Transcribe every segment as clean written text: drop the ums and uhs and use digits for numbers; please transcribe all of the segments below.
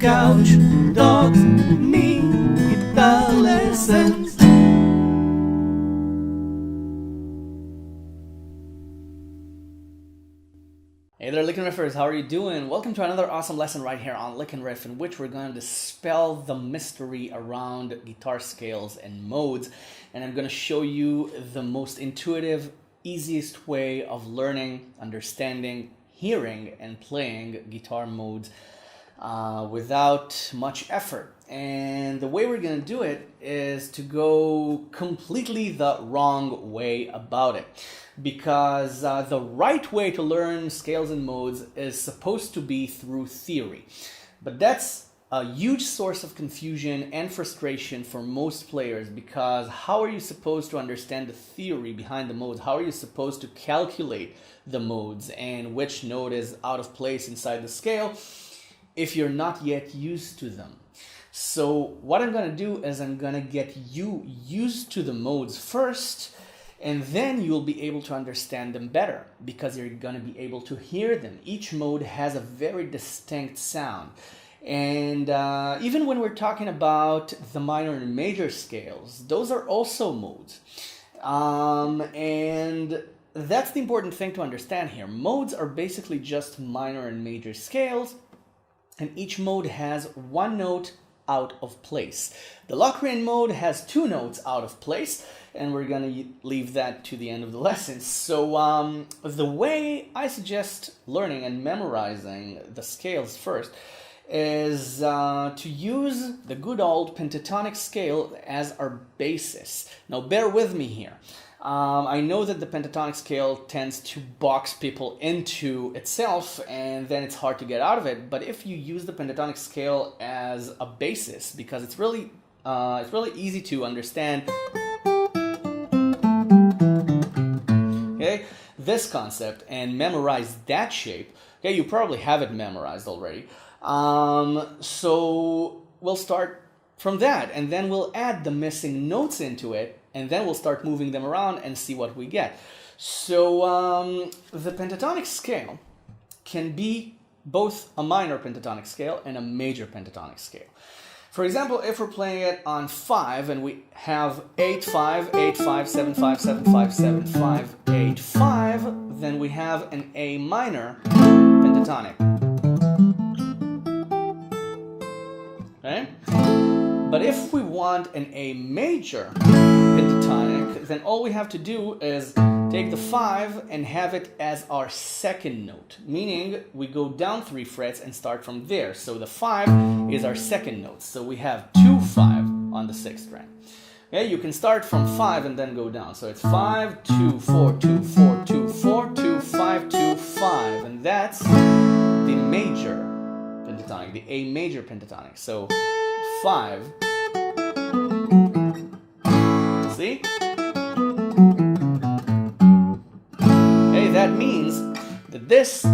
couch, dogs, me, guitar lessons. Hey there, LickNRiffers, how are you doing? Welcome to another awesome lesson right here on LickNRiff, in which we're going to dispel the mystery around guitar scales and modes. And I'm going to show you the most intuitive, easiest way of learning, understanding, hearing, and playing guitar modes without much effort. And the way we're going to do it is to go completely the wrong way about it. Because the right way to learn scales and modes is supposed to be through theory. But that's a huge source of confusion and frustration for most players, because how are you supposed to understand the theory behind the modes? How are you supposed to calculate the modes and which note is out of place inside the scale if you're not yet used to them? So what I'm going to do is I'm going to get you used to the modes first, and then you'll be able to understand them better because you're going to be able to hear them. Each mode has a very distinct sound. And even when we're talking about the minor and major scales, those are also modes. And that's the important thing to understand here. Modes are basically just minor and major scales, and each mode has one note out of place. The Locrian mode has two notes out of place, and we're going to leave that to the end of the lesson. So the way I suggest learning and memorizing the scales first is to use the good old pentatonic scale as our basis. Now bear with me here. I know that the pentatonic scale tends to box people into itself, and then it's hard to get out of it. But if you use the pentatonic scale as a basis, because it's really easy to understand, okay, this concept, and memorize that shape. Okay, you probably have it memorized already. So we'll start from that, and then we'll add the missing notes into it, and then we'll start moving them around and see what we get. So the pentatonic scale can be both a minor pentatonic scale and a major pentatonic scale. For example, if we're playing it on 5 and we have 8-5, 8-5, 7-5, 7-5, 7-5, 8-5, then we have an A minor pentatonic. Okay? But if we want an A major pentatonic, then all we have to do is take the 5 and have it as our second note, meaning we go down 3 frets and start from there. So the 5 is our second note. So we have 2-5 on the 6th string. Okay, you can start from 5 and then go down. So it's 5, 2, 4, 2, 4, 2, 4, 2, 5, 2, 5. And that's the major pentatonic, the A major pentatonic. So 5. See? Okay, that means that this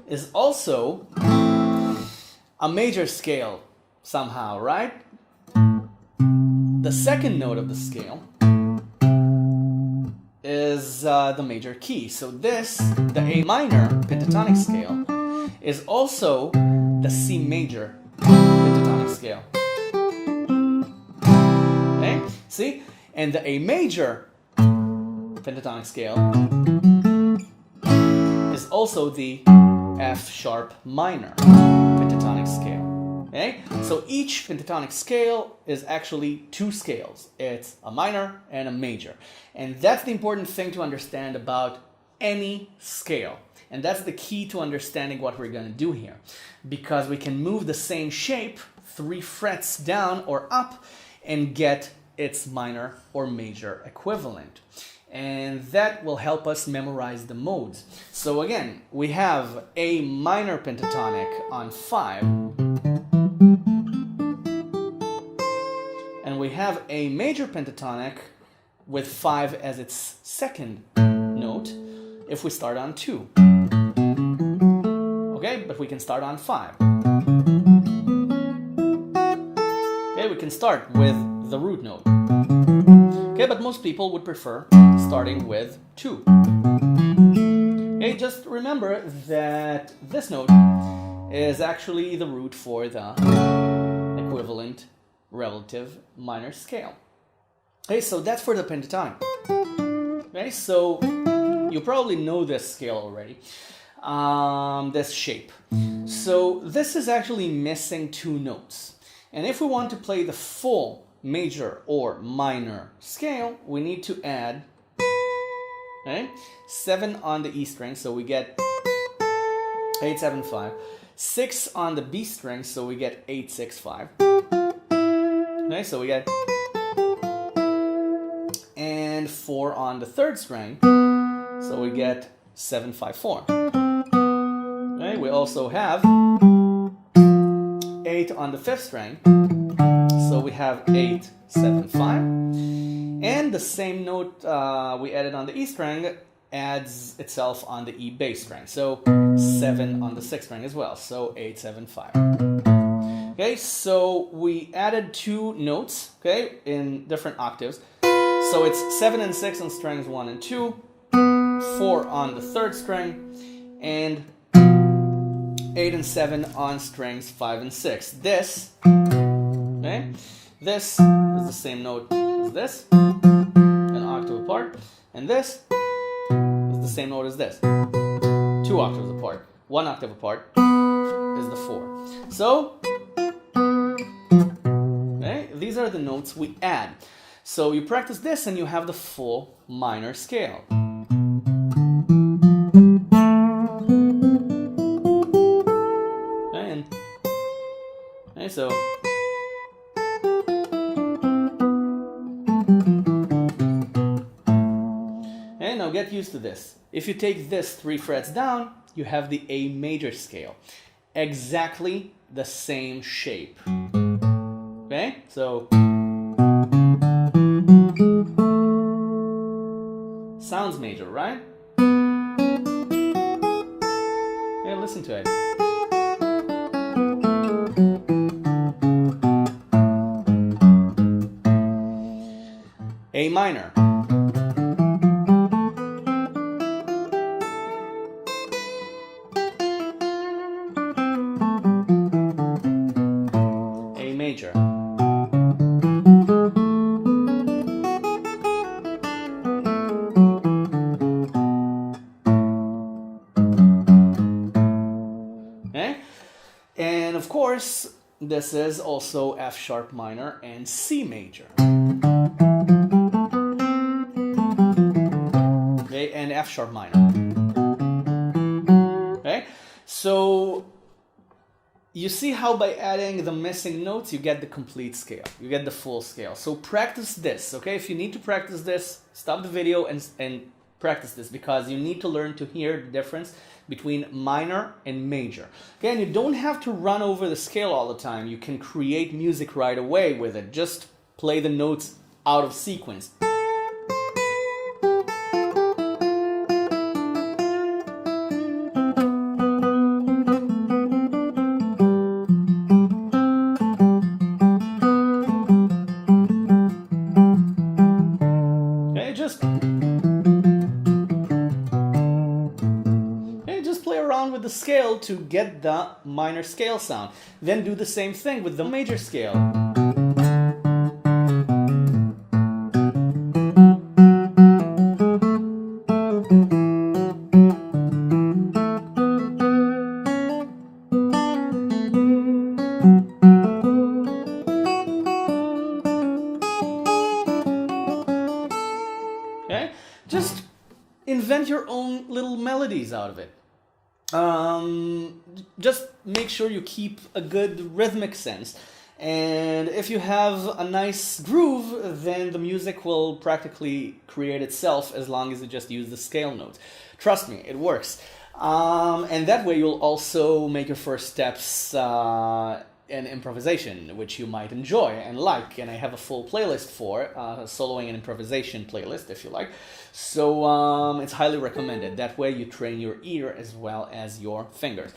is also a major scale somehow, right? The second note of the scale is the major key. So this, the A minor pentatonic scale, is also the C major pentatonic scale. Okay, see? And the A major pentatonic scale is also the F sharp minor pentatonic scale. Okay? So each pentatonic scale is actually two scales. It's a minor and a major. And that's the important thing to understand about any scale. And that's the key to understanding what we're going to do here. Because we can move the same shape 3 frets down or up and get its minor or major equivalent. And that will help us memorize the modes. So again, we have A minor pentatonic on 5. And we have A major pentatonic with 5 as its second note if we start on 2. Okay, but we can start on 5. Okay, we can start with the root note. Okay, but most people would prefer starting with 2. Okay, Okay, just remember that this note is actually the root for the equivalent relative minor scale. Okay, so that's for the pentatonic. Okay, so you probably know this scale already, this shape. So this is actually missing two notes. And if we want to play the full major or minor scale, we need to add 7 on the E string, so we get 8, 7, 5. 6 on the B string, so we get 8, 6, 5. Okay, so we get, and 4 on the third string, so we get 7, 5, 4. Okay, we also have 8 on the fifth string, so we have 8, 7, 5. And the same note we added on the E string adds itself on the E bass string. So 7 on the sixth string as well. So 8, 7, 5. Okay, so we added two notes, okay, in different octaves. So it's 7 and 6 on strings 1 and 2, 4 on the third string, and 8 and 7 on strings 5 and 6. This, okay, this is the same note as this, an octave apart, and this is the same note as this, 2 octaves apart. 1 octave apart is the 4. So, okay, these are the notes we add. So you practice this and you have the full minor scale. Okay, so and now get used to this. If you take this 3 frets down, you have the A major scale. Exactly the same shape. Okay, so sounds major, right? Okay, listen to it. A minor. A major. Okay? And of course, this is also F sharp minor and C major. Okay, and F sharp minor. Okay, so you see how by adding the missing notes you get the complete scale, you get the full scale. So practice this, okay? If you need to practice this, stop the video and practice this, because you need to learn to hear the difference between minor and major. Okay, and you don't have to run over the scale all the time. You can create music right away with it. Just play the notes out of sequence. With the scale to get the minor scale sound. Then do the same thing with the major scale. Okay? Just invent your own little melodies out of it. Just make sure you keep a good rhythmic sense, and if you have a nice groove, then the music will practically create itself as long as you just use the scale notes. Trust me, it works. And that way you'll also make your first steps in improvisation, which you might enjoy and like, and I have a full playlist for soloing and improvisation playlist, if you like. So it's highly recommended. That way you train your ear as well as your fingers.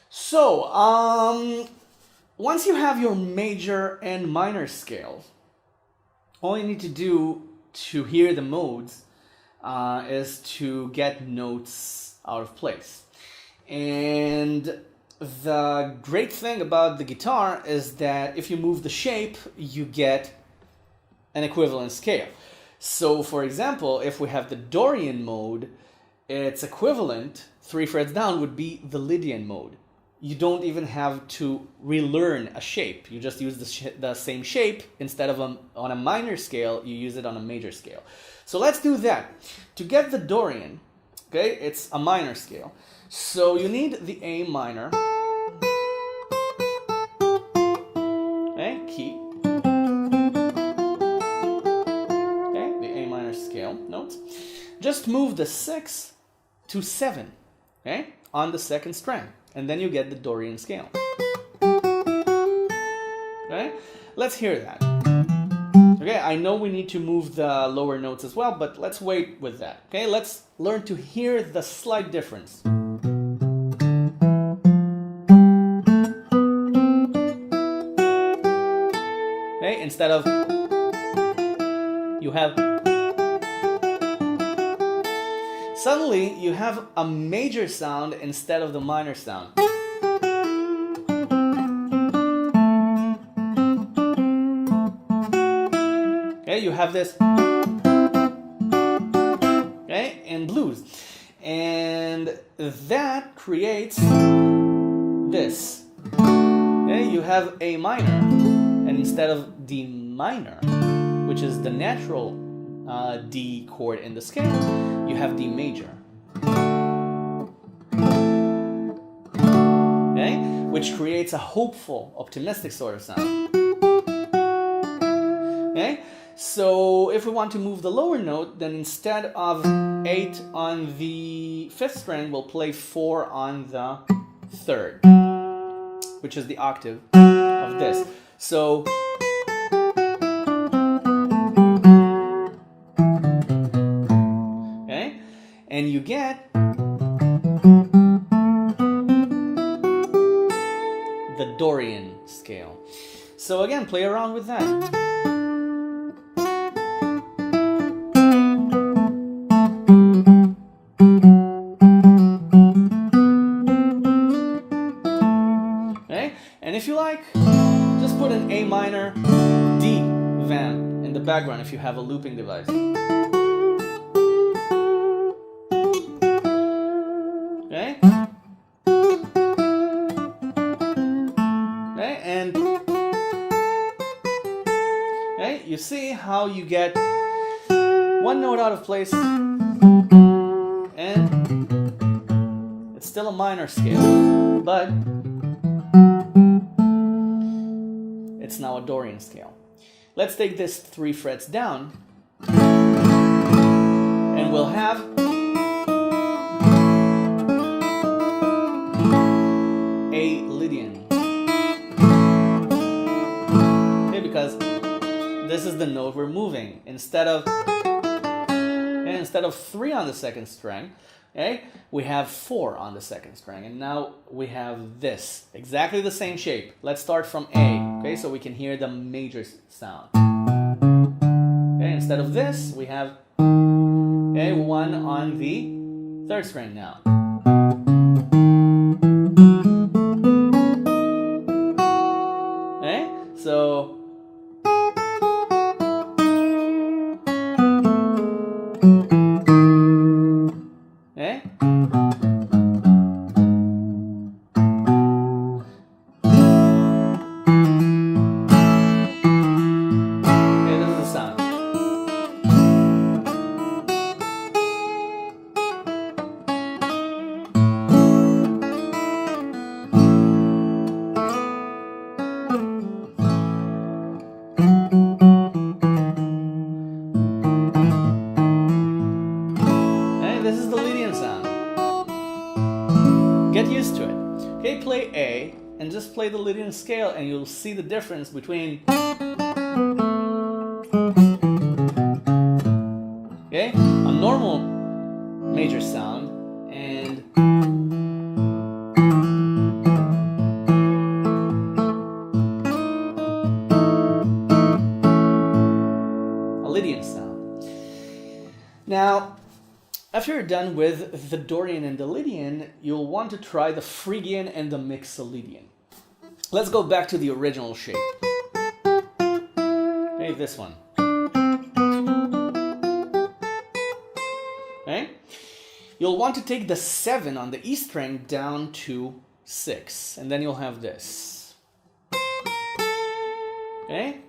So once you have your major and minor scales, all you need to do to hear the modes is to get notes out of place. And the great thing about the guitar is that if you move the shape, you get an equivalent scale. So for example, if we have the Dorian mode, its equivalent, 3 frets down, would be the Lydian mode. You don't even have to relearn a shape. You just use the same shape. Instead of on a minor scale, you use it on a major scale. So let's do that. To get the Dorian, okay, it's a minor scale. So you need the A minor, okay, key, okay, the A minor scale notes. Just move the 6 to 7, okay, on the second string. And then you get the Dorian scale. Okay, let's hear that. Okay, I know we need to move the lower notes as well, but let's wait with that. Okay, let's learn to hear the slight difference. Okay, instead of you have, suddenly you have a major sound instead of the minor sound. Okay, you have this, okay, in blues. And that creates this. Okay, you have A minor, and instead of D minor, which is the natural D chord in the scale, you have D major. Okay, which creates a hopeful, optimistic sort of sound. Okay, so if we want to move the lower note, then instead of 8 on the 5th string, we'll play 4 on the 3rd, which is the octave of this. So okay, and you get the Dorian scale. So again, play around with that. And if you like, just put an A minor D vamp in the background if you have a looping device. Okay? Okay, and okay, you see how you get one note out of place and it's still a minor scale, but it's now a Dorian scale. Let's take this 3 frets down and we'll have a Lydian. Okay, because this is the note we're moving. Instead of 3 on the 2nd string, okay, we have 4 on the 2nd string, and now we have this, exactly the same shape. Let's start from A, okay, so we can hear the major sound. Okay, instead of this, we have okay, 1 on the 3rd string now. Okay, so okay. This is the Lydian sound. Get used to it. Okay, play A and just play the Lydian scale and you'll see the difference between okay, a normal major sound and a Lydian sound. Now, After you're done with the Dorian and the Lydian, you'll want to try the Phrygian and the Mixolydian. Let's go back to the original shape. Okay, this one. Okay? You'll want to take the 7 on the E string down to 6, and then you'll have this. Okay?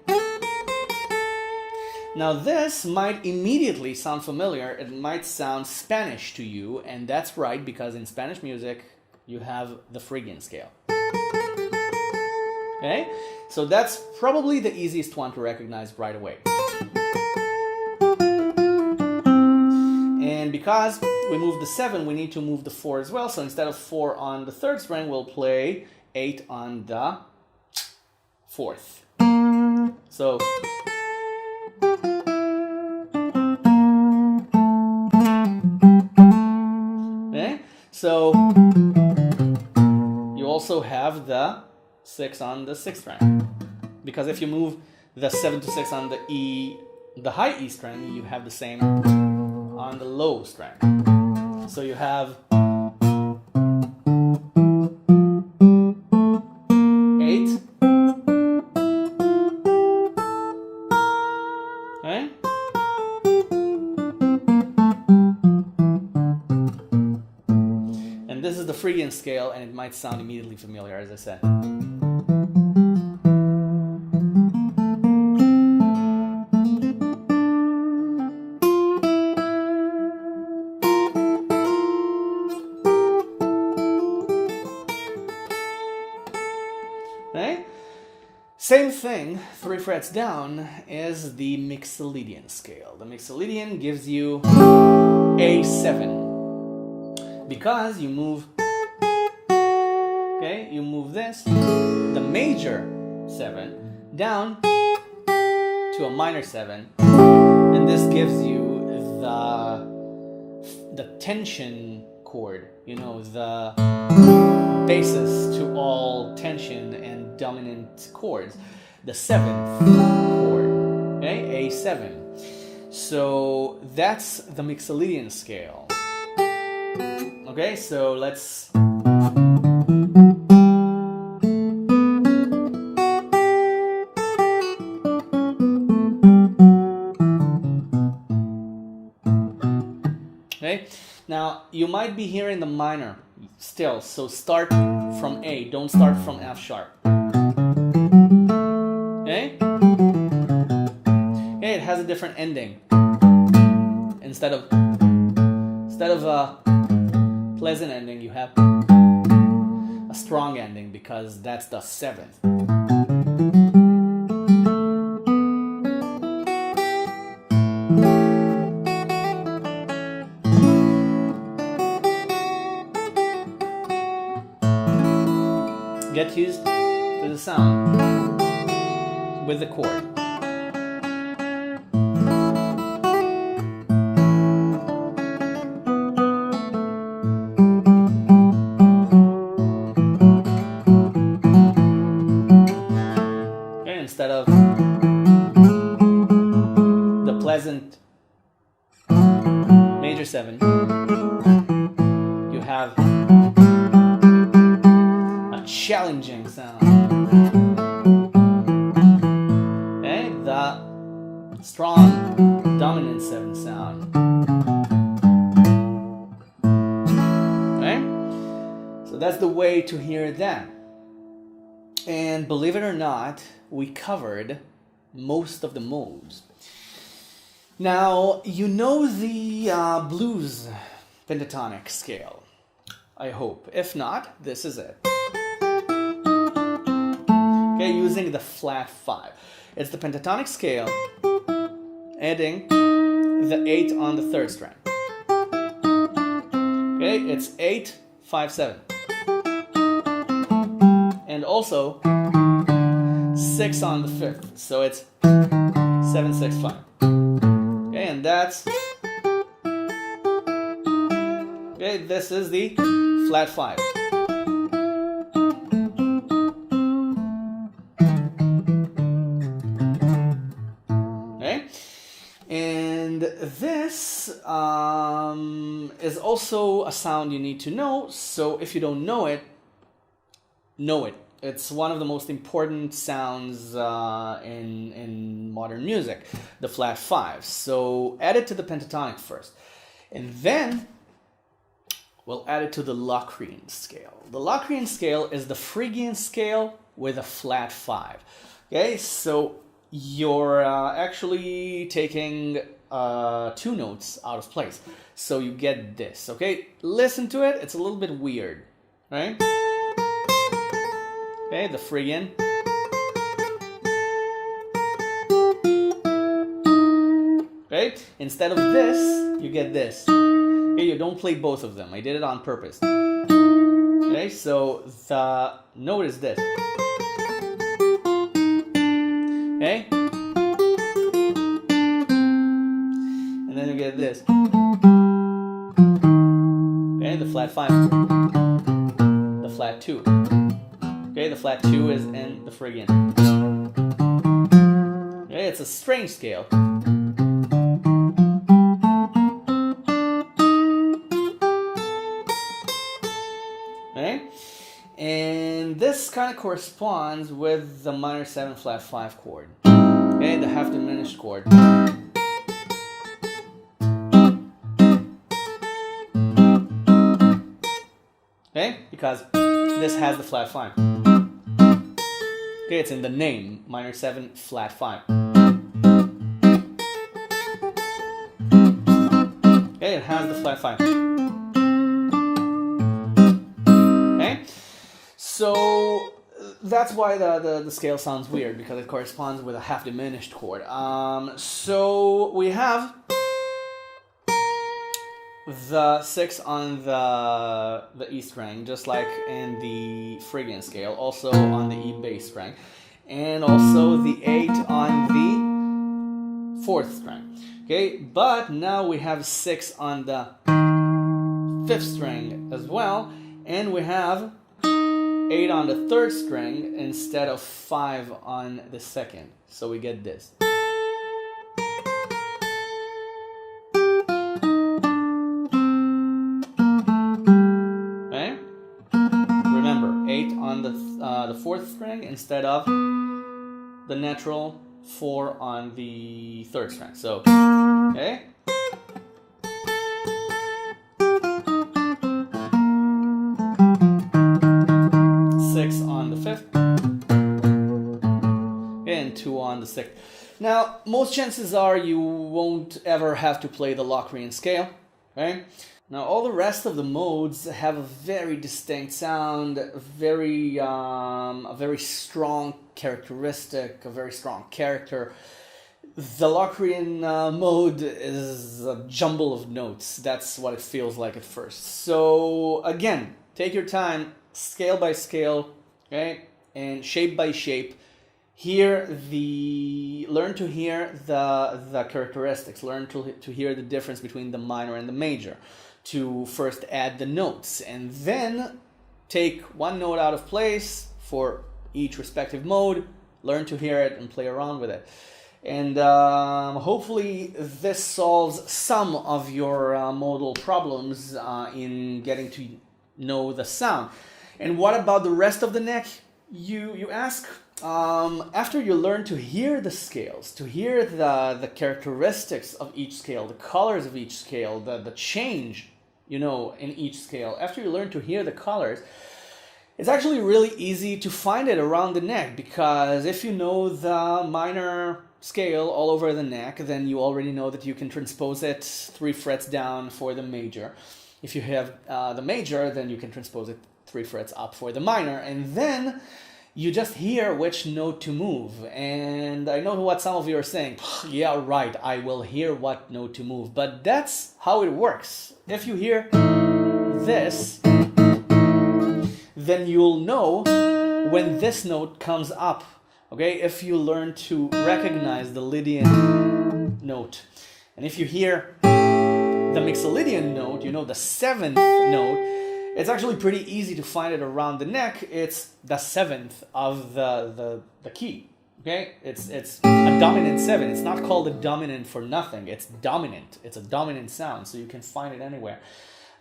Now this might immediately sound familiar, it might sound Spanish to you, and that's right, because in Spanish music you have the Phrygian scale. Okay? So that's probably the easiest one to recognize right away. And because we moved the 7, we need to move the 4 as well, so instead of 4 on the 3rd string, we'll play 8 on the 4th. So okay, so you also have the 6 on the 6th string, because if you move the 7 to 6 on the E, the high E string, you have the same on the low string. So you have 8. Okay? And this is the Phrygian scale, and it might sound immediately familiar, as I said. Okay? Same thing, 3 frets down, is the Mixolydian scale. The Mixolydian gives you A7. Because you move, okay, you move this, the major 7, down to a minor 7, and this gives you the tension chord, you know, the basis to all tension and dominant chords, the 7th chord, okay, A7. So that's the Mixolydian scale. Okay, so let's okay, now you might be hearing the minor still, so start from A, don't start from F sharp. Okay? Okay, it has a different ending. Instead of a pleasant ending, you have a strong ending, because that's the 7th. Get used to the sound with the chord. Instead of the pleasant major 7, you have a challenging sound. Okay, the strong dominant 7 sound. Okay, so that's the way to hear that. And believe it or not, we covered most of the modes. Now, you know the blues pentatonic scale, I hope. If not, this is it. Okay, using the flat 5. It's the pentatonic scale, adding the 8 on the 3rd string. Okay, it's 8, 5, 7. And also 6 on the 5th, so it's 7, 6, 5. Okay, and that's, okay, this is the flat 5. Okay, and this is also a sound you need to know. So if you don't know it, know it. It's one of the most important sounds in modern music, the flat 5. So add it to the pentatonic first. And then we'll add it to the Locrian scale. The Locrian scale is the Phrygian scale with a flat 5. Okay, so you're actually taking 2 notes out of place. So you get this, okay? Listen to it, it's a little bit weird, right? Okay, the Phrygian. Okay, instead of this, you get this. Okay, you don't play both of them. I did it on purpose. Okay, so the note is this. Okay? And then you get this. Okay, the flat 5. The flat 2. Okay, the flat 2 is in the Phrygian. Okay, it's a strange scale. Okay, and this kind of corresponds with the minor 7 flat 5 chord. Okay, the half diminished chord. Okay, because this has the flat 5. Okay, it's in the name, minor 7 flat 5. Okay, it has the flat 5. Okay, so that's why the scale sounds weird, because it corresponds with a half diminished chord. So we have the 6 on the E string, just like in the Phrygian scale, also on the E bass string, and also the 8 on the 4th string. Okay, but now we have 6 on the 5th string as well, and we have 8 on the 3rd string instead of 5 on the 2nd. So we get this. On the 4th string instead of the natural 4 on the 3rd string. So, okay. Six on the 5th. And 2 on the 6th. Now, most chances are you won't ever have to play the Locrian scale, right? Now, all the rest of the modes have a very distinct sound, a very strong characteristic, a very strong character. The Locrian mode is a jumble of notes. That's what it feels like at first. So, again, take your time, scale by scale, okay, and shape by shape. Learn to hear the characteristics. Learn to hear the difference between the minor and the major. To first add the notes, and then take one note out of place for each respective mode, learn to hear it and play around with it. And hopefully this solves some of your modal problems in getting to know the sound. And what about the rest of the neck, you ask? After you learn to hear the scales, to hear the characteristics of each scale, the colors of each scale, the change, you know, in each scale. After you learn to hear the colors, it's actually really easy to find it around the neck, because if you know the minor scale all over the neck, then you already know that you can transpose it 3 frets down for the major. If you have the major, then you can transpose it 3 frets up for the minor, and then you just hear which note to move. And I know what some of you are saying. Yeah, right, I will hear what note to move. But that's how it works. If you hear this, then you'll know when this note comes up. Okay, if you learn to recognize the Lydian note. And if you hear the Mixolydian note, you know, the 7th note, it's actually pretty easy to find it around the neck. It's the 7th of the key. Okay, it's a dominant 7. It's not called a dominant for nothing. It's dominant. It's a dominant sound, so you can find it anywhere.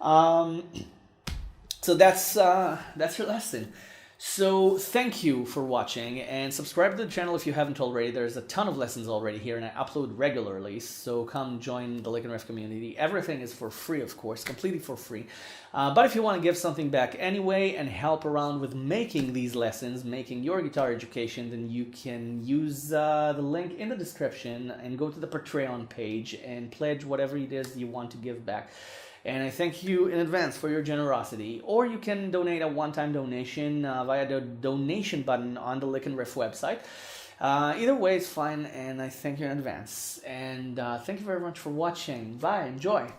So that's your lesson. So thank you for watching, and subscribe to the channel if you haven't already. There's a ton of lessons already here, and I upload regularly, so come join the LickNRiff community. Everything is for free, of course, completely for free. But if you want to give something back anyway and help around with making these lessons, making your guitar education, then you can use the link in the description and go to the Patreon page and pledge whatever it is you want to give back. And I thank you in advance for your generosity. Or you can donate a one-time donation via the donation button on the LickNRiff website. Either way is fine, and I thank you in advance. And thank you very much for watching. Bye. Enjoy.